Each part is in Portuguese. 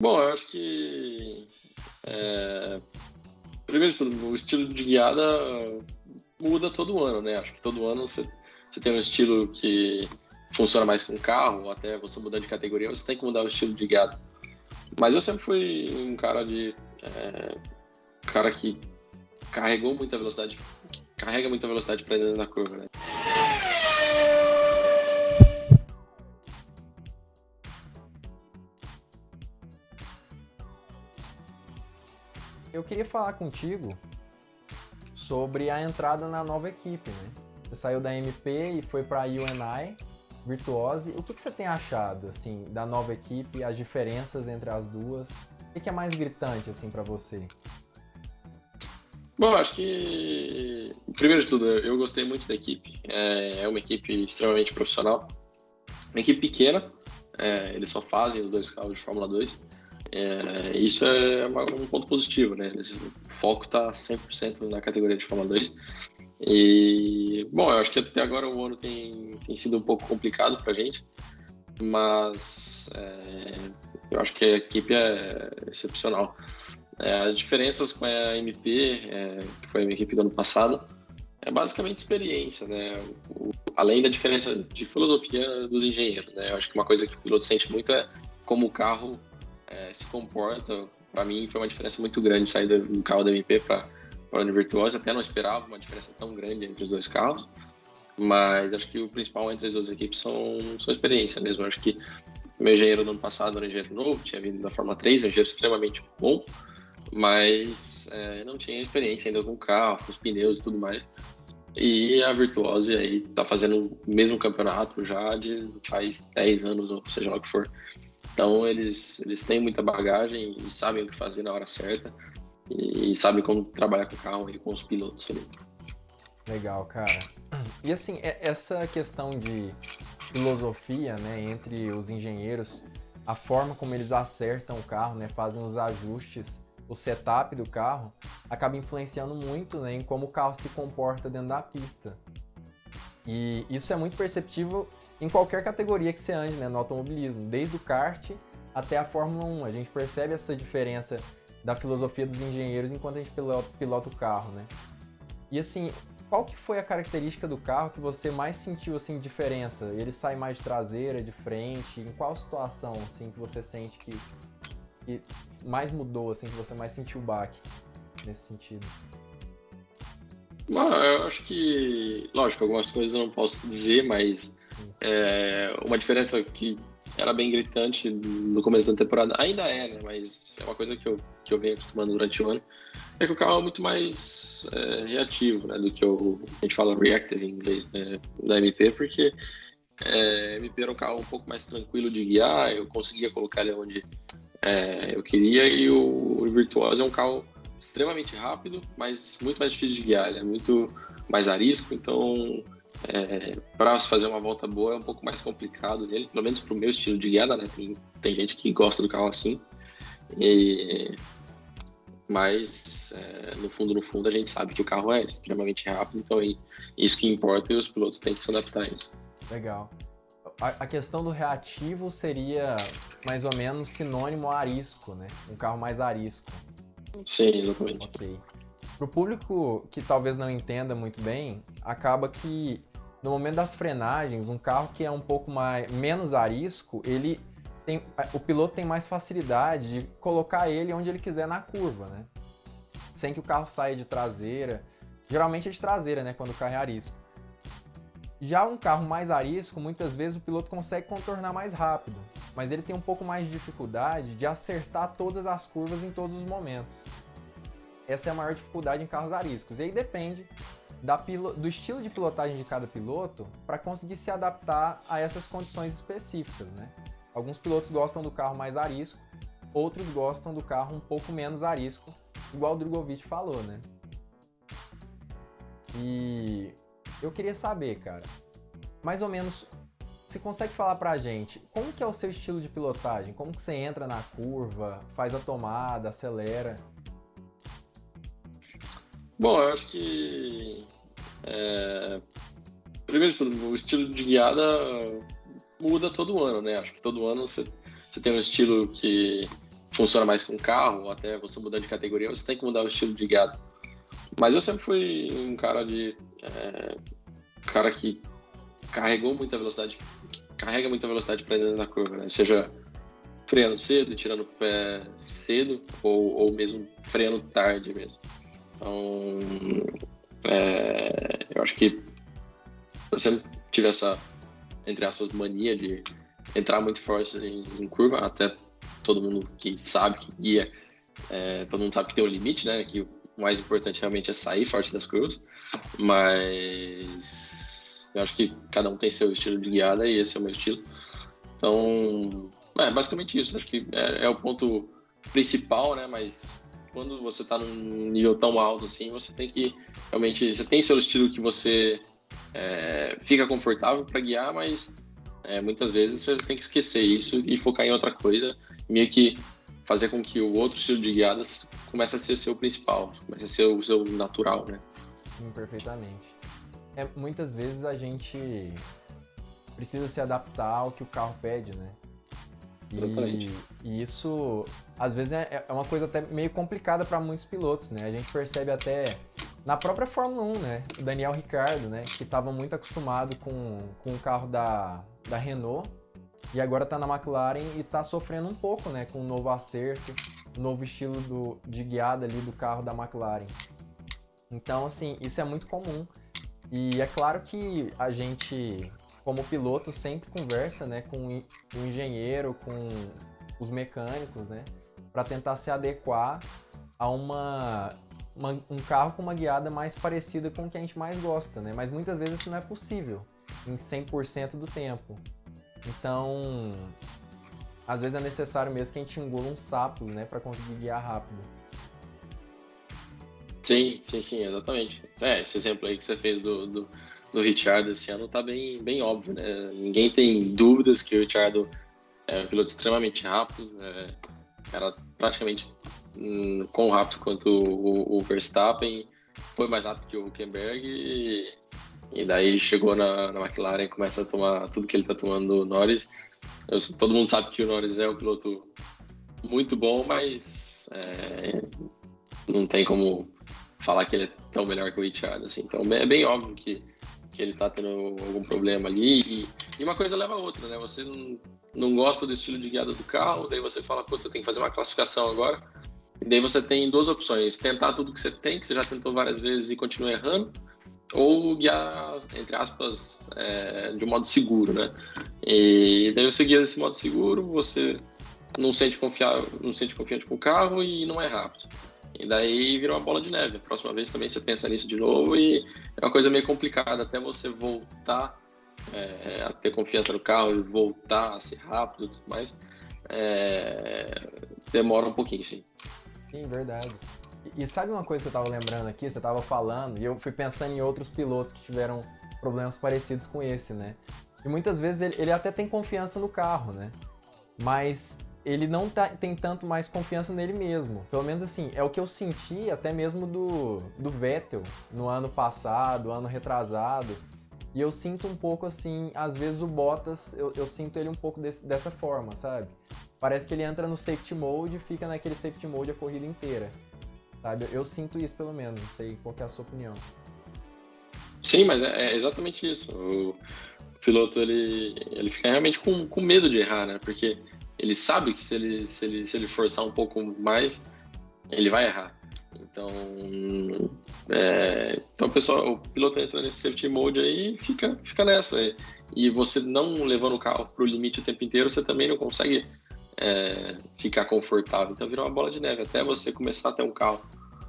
Bom, eu acho que, é, primeiro de tudo, o estilo de guiada muda todo ano, né? Acho que todo ano você tem um estilo que funciona mais com carro, ou até você mudar de categoria, você tem que mudar o estilo de guiada. Mas eu sempre fui um cara que carregou muita velocidade, carrega muita velocidade para dentro da curva, né? Eu queria falar contigo sobre a entrada na nova equipe, né? Você saiu da MP e foi para a UNI, Virtuose. O que você tem achado, assim, da nova equipe, as diferenças entre as duas? O que é mais gritante, assim, para você? Bom, acho que, primeiro de tudo, eu gostei muito da equipe. É uma equipe extremamente profissional. Uma equipe pequena, eles só fazem os dois carros de Fórmula 2. Isso é um ponto positivo, né? O foco está 100% na categoria de Fórmula 2. E, bom, eu acho que até agora o ano tem sido um pouco complicado para a gente, mas eu acho que a equipe é excepcional. As diferenças com a MP, que foi a minha equipe do ano passado, é basicamente experiência, né? Além da diferença de filosofia dos engenheiros, né? Eu acho que uma coisa que o piloto sente muito é como o carro se comporta. Para mim, foi uma diferença muito grande sair do carro da MP para a Virtuosa. Até não esperava uma diferença tão grande entre os dois carros, mas acho que o principal entre as duas equipes são experiência mesmo. Eu acho que o meu engenheiro do ano passado era um engenheiro novo, tinha vindo da Fórmula 3, um engenheiro extremamente bom, mas não tinha experiência ainda com o carro, com os pneus e tudo mais. E a Virtuose aí tá fazendo o mesmo campeonato já faz 10 anos, ou seja lá o que for. Então eles têm muita bagagem e sabem o que fazer na hora certa e sabem como trabalhar com o carro e com os pilotos ali. Legal, cara. E assim, essa questão de filosofia, né, entre os engenheiros, a forma como eles acertam o carro, né, fazem os ajustes, o setup do carro, acaba influenciando muito, né, em como o carro se comporta dentro da pista. E isso é muito perceptível em qualquer categoria que você ande, né, no automobilismo, desde o kart até a Fórmula 1. A gente percebe essa diferença da filosofia dos engenheiros enquanto a gente pilota o carro, né? E assim, qual que foi a característica do carro que você mais sentiu assim diferença? Ele sai mais de traseira, de frente? Em qual situação assim que você sente que mais mudou, assim, que você mais sentiu o baque nesse sentido? Bom, eu acho que, lógico, algumas coisas eu não posso dizer, mas uma diferença que era bem gritante no começo da temporada, ainda é, né? Mas é uma coisa que eu venho acostumando durante o ano, é que o carro é muito mais reativo, né? Do que a gente fala reactive em inglês, né, da MP, porque a MP era um carro um pouco mais tranquilo de guiar, eu conseguia colocar ele onde eu queria, e o Virtuoso é um carro extremamente rápido, mas muito mais difícil de guiar, ele é muito mais arisco, então para se fazer uma volta boa é um pouco mais complicado nele, pelo menos para o meu estilo de guiada, né? Tem gente que gosta do carro assim, e, mas no fundo a gente sabe que o carro é extremamente rápido, então isso que importa e os pilotos têm que se adaptar a isso. Legal. A questão do reativo seria mais ou menos sinônimo a arisco, né? Um carro mais arisco. Sim, exatamente. Ok. Para o público que talvez não entenda muito bem, acaba que no momento das frenagens, um carro que é um pouco menos arisco, o piloto tem mais facilidade de colocar ele onde ele quiser na curva, né? Sem que o carro saia de traseira. Geralmente é de traseira, né? Quando o carro é arisco. Já um carro mais arisco, muitas vezes o piloto consegue contornar mais rápido, mas ele tem um pouco mais de dificuldade de acertar todas as curvas em todos os momentos. Essa é a maior dificuldade em carros ariscos. E aí depende do estilo de pilotagem de cada piloto para conseguir se adaptar a essas condições específicas, né? Alguns pilotos gostam do carro mais arisco, outros gostam do carro um pouco menos arisco, igual o Drogovic falou, né? E eu queria saber, cara, mais ou menos, você consegue falar pra gente como que é o seu estilo de pilotagem? Como que você entra na curva, faz a tomada, acelera? Bom, eu acho que primeiro de tudo, o estilo de guiada muda todo ano, né? Acho que todo ano você tem um estilo que funciona mais com carro, ou até você mudar de categoria, você tem que mudar o estilo de guiada. Mas eu sempre fui um cara cara que carrega muita velocidade para dentro da curva, né? Seja freando cedo, tirando o pé cedo, ou mesmo freando tarde mesmo. Então, eu acho que eu sempre tive essa, entre aspas, mania de entrar muito forte em curva, até todo mundo que sabe que guia, todo mundo sabe que tem um limite, né? Que o mais importante realmente é sair forte das curvas, mas eu acho que cada um tem seu estilo de guiada e esse é o meu estilo. Então, basicamente isso. Acho que é o ponto principal, né? Mas quando você está num nível tão alto assim, você tem que realmente, você tem seu estilo que você fica confortável para guiar, mas muitas vezes você tem que esquecer isso e focar em outra coisa, meio que fazer com que o outro estilo de guiadas comece a ser seu principal, comece a ser o seu natural, né? Sim, perfeitamente. Muitas vezes a gente precisa se adaptar ao que o carro pede, né? E isso, às vezes, é uma coisa até meio complicada para muitos pilotos, né? A gente percebe até na própria Fórmula 1, né? O Daniel Ricciardo, né? Que estava muito acostumado com o carro da Renault e agora está na McLaren e está sofrendo um pouco, né? Com o novo acerto, o novo estilo de guiada ali do carro da McLaren. Então, assim, isso é muito comum. E é claro que a gente, como piloto, sempre conversa, né, com o engenheiro, com os mecânicos, né, para tentar se adequar a um carro com uma guiada mais parecida com o que a gente mais gosta, né? Mas muitas vezes isso não é possível em 100% do tempo. Então, às vezes é necessário mesmo que a gente engula uns sapos, né, para conseguir guiar rápido. Sim, exatamente. Esse exemplo aí que você fez do Ricciardo esse ano tá bem óbvio, né? Ninguém tem dúvidas que o Ricciardo é um piloto extremamente rápido, era praticamente tão rápido quanto o Verstappen, foi mais rápido que o Hülkenberg e daí chegou na McLaren e começa a tomar tudo que ele tá tomando do Norris. Todo mundo sabe que o Norris é um piloto muito bom, mas não tem como falar que ele é tão melhor que o Ricciardo, assim. Então é bem óbvio que ele tá tendo algum problema ali e uma coisa leva a outra, né? Você não gosta do estilo de guiada do carro, daí você fala, pô, você tem que fazer uma classificação agora, e daí você tem duas opções, tentar tudo que você tem, que você já tentou várias vezes e continua errando, ou guiar, entre aspas, de um modo seguro, né? E daí você guia desse modo seguro, você não sente confiante com o carro e não é rápido. E daí vira uma bola de neve. A próxima vez também você pensa nisso de novo e é uma coisa meio complicada até você voltar a ter confiança no carro e voltar a ser rápido e tudo mais. Demora um pouquinho, sim. Sim, verdade. E sabe uma coisa que eu tava lembrando aqui? Você tava falando e eu fui pensando em outros pilotos que tiveram problemas parecidos com esse, né? E muitas vezes ele até tem confiança no carro, né? Mas ele não tem tanto mais confiança nele mesmo. Pelo menos assim, é o que eu senti até mesmo do Vettel no ano passado, ano retrasado. E eu sinto um pouco assim, às vezes o Bottas, eu sinto ele um pouco dessa forma, sabe? Parece que ele entra no safety mode e fica naquele safety mode a corrida inteira, sabe? Eu sinto isso pelo menos, não sei qual que é a sua opinião. Sim, mas é exatamente isso. O piloto, ele fica realmente com medo de errar, né? Porque ele sabe que se ele forçar um pouco mais, ele vai errar. Então, o piloto entra nesse safety mode aí e fica nessa. E você não levando o carro para o limite o tempo inteiro, você também não consegue ficar confortável. Então, vira uma bola de neve. Até você começar a ter um carro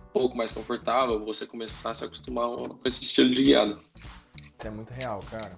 um pouco mais confortável, você começar a se acostumar com esse estilo de guiada. Isso é muito real, cara.